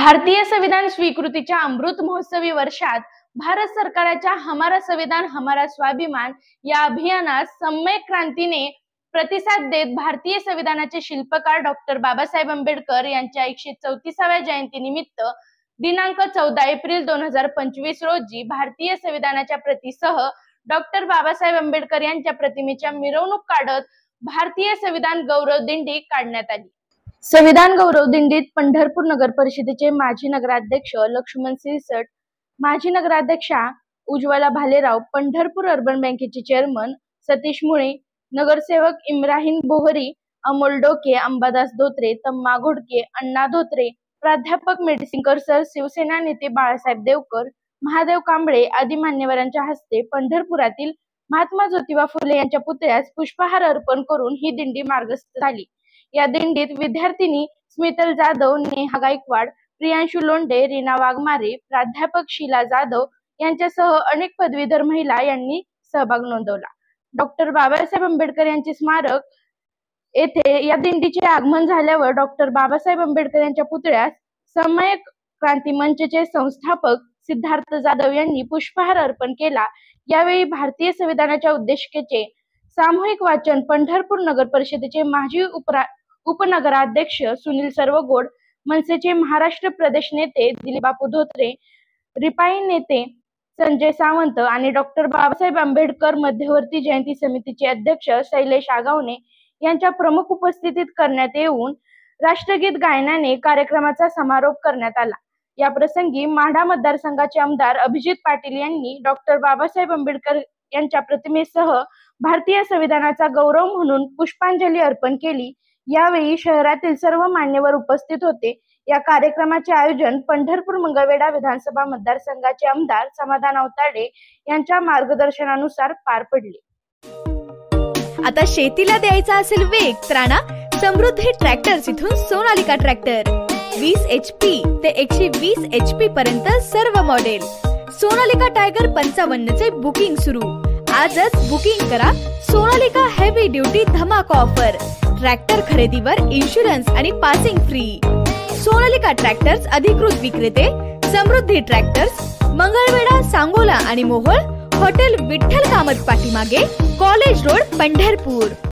भारतीय संविधान स्वीकृतीच्या अमृत महोत्सवी वर्षात भारत सरकारच्या हमारा संविधान हमारा स्वाभिमान या अभियानास सम्यक क्रांतीने प्रतिसाद देत भारतीय संविधानाचे शिल्पकार डॉक्टर बाबासाहेब आंबेडकर यांच्या 134व्या जयंतीनिमित्त दिनांक 14 एप्रिल 2025 रोजी भारतीय संविधानाच्या प्रतीसह डॉक्टर बाबासाहेब आंबेडकर यांच्या प्रतिमेच्या मिरवणूक काढत भारतीय संविधान गौरव दिंडी काढण्यात आली। संविधान गौरव दिंडीत पंढरपूर नगर परिषदेचे माजी नगराध्यक्ष लक्ष्मण सिरसट, माजी नगराध्यक्षा उज्ज्वला भालेराव, पंढरपूर अर्बन बँकेचे चेअरमन सतीश मुळे, नगरसेवक इम्राहिम बोहरी, अमोल डोके, अंबादास धोत्रे, तम्मा घोडके, अण्णा धोत्रे, प्राध्यापक मेडसिंकर सर, शिवसेना नेते बाळासाहेब देवकर, महादेव कांबळे आदी मान्यवरांच्या हस्ते पंढरपुरातील महात्मा ज्योतिबा फुले यांच्या पुतळ्यास पुष्पहार अर्पण करून ही दिंडी मार्गस्थ झाली। या दिंडीत विद्यार्थिनी स्मितल जाधव, नेहा गायकवाड, प्रियांशु लोंढे, रीना वाघमारे, प्राध्यापक शीला जाधव यांच्यासह अनेक पदवीधर महिला यांनी सहभाग नोंदवला। डॉक्टर बाबासाहेब आंबेडकर यांचे स्मारक येथे या दिंडीचे आगमन झाल्यावर डॉक्टर बाबासाहेब आंबेडकर यांच्या पुतळ्यास सम्यक क्रांती मंचचे संस्थापक सिद्धार्थ जाधव यांनी पुष्पहार अर्पण केला। यावेळी भारतीय संविधानाच्या उद्देशिकेचे सामूहिक वाचन पंढरपूर नगर परिषदेचे माजी उपनगराध्यक्ष सुनील सर्वगोड, मनसेचे महाराष्ट्र प्रदेश नेते दिलीपबापू धोत्रे, रिपाई नेते संजय सावंत आणि डॉक्टर बाबासाहेब आंबेडकर मध्यवर्ती जयंती समितीचे अध्यक्ष शैलेश आगावणे यांच्या प्रमुख उपस्थितीत करण्यात येऊन राष्ट्रगीत गायनाने कार्यक्रमाचा समारोप करण्यात आला। या प्रसंगी माढा मतदारसंघाचे आमदार अभिजित पाटील यांनी डॉक्टर बाबासाहेब आंबेडकर यांच्या प्रतिमेसह भारतीय संविधानाचा गौरव म्हणून पुष्पांजली अर्पण केली। यावेळी शहरातील सर्व मान्यवर उपस्थित होते। या कार्यक्रमाचे आयोजन पंढरपूर मंगळवेढा विधानसभा मतदारसंघाचे आमदार समाधान अवताडे यांच्या मार्गदर्शनानुसार पार पडले। आता शेतीला द्यायचा असेल वेग तर आणा समृद्धी ट्रॅक्टर्स इथून सोनालिका ट्रॅक्टर 20 HP ते 120 HP पर्यंत सर्व मॉडेल। सोनालिका टायगर 55 चे बुकिंग सुरू। आजच बुकिंग करा। सोनालिका हेवी ड्युटी धमाका ऑफर। ट्रॅक्टर खरेदीवर इन्शुरन्स आणि पासिंग फ्री। सोनालिका ट्रॅक्टर्स अधिकृत विक्रेते समृद्धी ट्रॅक्टर्स, मंगळवेढा, सांगोला आणि मोहोळ, हॉटेल विठ्ठल कामत पाठीमागे, कॉलेज रोड, पंढरपूर।